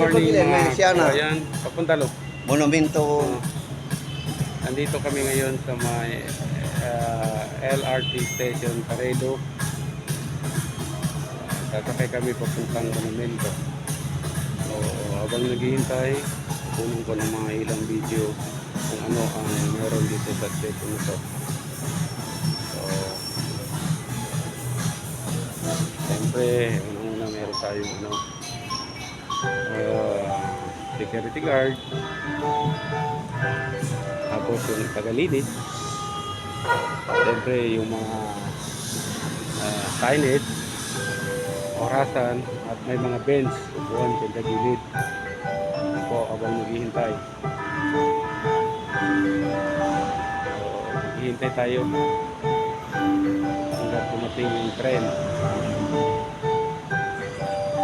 morning mga kabayan. Papunta lo. Monumento. Nandito kami ngayon sa may LRT station Paredo. Sasakay kami papuntang Monumento. So, habang naghihintay, puno ko ng mga ilang video kung ano ang meron dito sa station nito. So, siyempre, una meron tayong security guard, tapos yung tagalinis, siyempre yung mga signage, orasan, at may mga bench upuan sa gilid. Yan po habang naghihintay. So, naghihintay tayo hanggang dumating yung tren.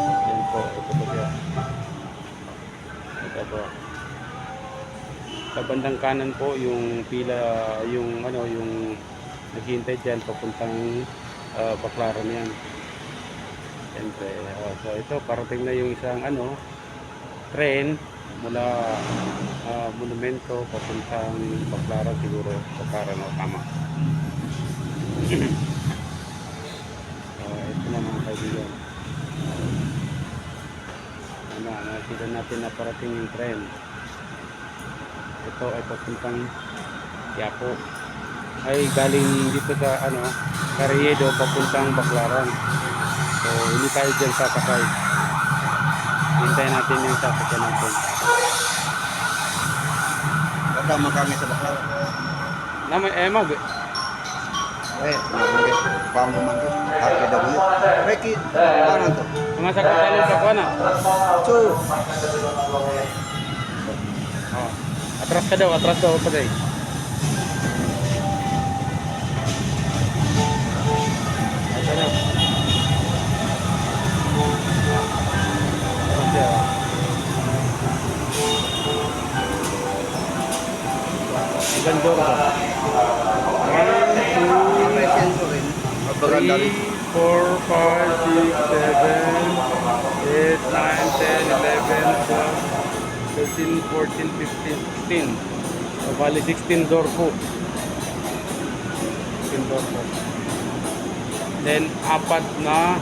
Yan po, ito po siya. Ito po. Sa bandang kanan po yung pila, yung naghihintay dyan papuntang Baclaran yan. Siyempre, so ito parating na yung isang tren mula Monumento papuntang Baclaran, siguro Baclaran o tama. Ito na mga kaibigan. Nakita natin na parating yung tren. Ito ay papuntang Quiapo. Ay galing dito sa Carriedo papuntang Baclaran. So hindi tayo dyan sasakay. Hintayin natin yung sasakyan natin. Kasama kami sa Baclaran. Naman mag Pamuman to. RPW. Rekid. Paano to? mga sakot talo sa kuana. So, Atras ka daw pa day. Ganda ba? 1, 2, 3, 4, 5, 6, 7, 8, 9, 10, 11, 12, 13, 14, 15, 16. So, bali 16 door po. 16 door po. Then, apat na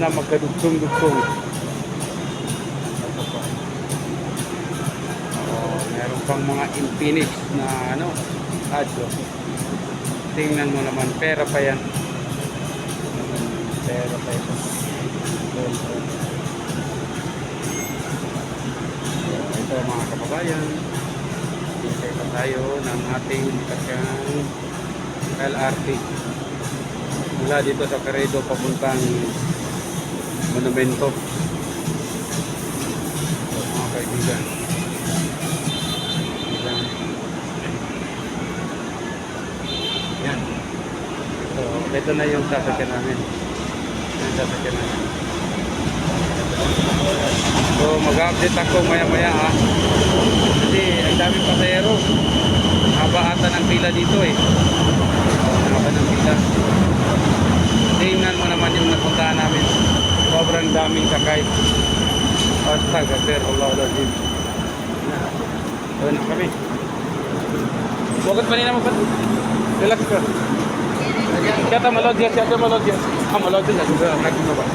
magkadugtong-dugtong. Meron pang mga Infinix na radyo. Tingnan mo naman, pera pa yan. Pera pa ito. Ito mga kababayan, hintay pa tayo ng ating kasyang LRT mula dito sa Carriedo papuntang Monumento. So, mga kaibigan, yan. So, ito na yung sasakyan namin. So, mag-update ako maya-maya kasi ang daming pasahero. Haba ata ng pila dito haba ng pila. Tingnan mo naman yung napuntahan namin. Sobrang daming sakay. Astagfirullahaladzim. So, na kami. Huwag pa nila magpatu. Relax ka. Kaya malod yan. Malod yan. Malod yan. Lagi mo ba?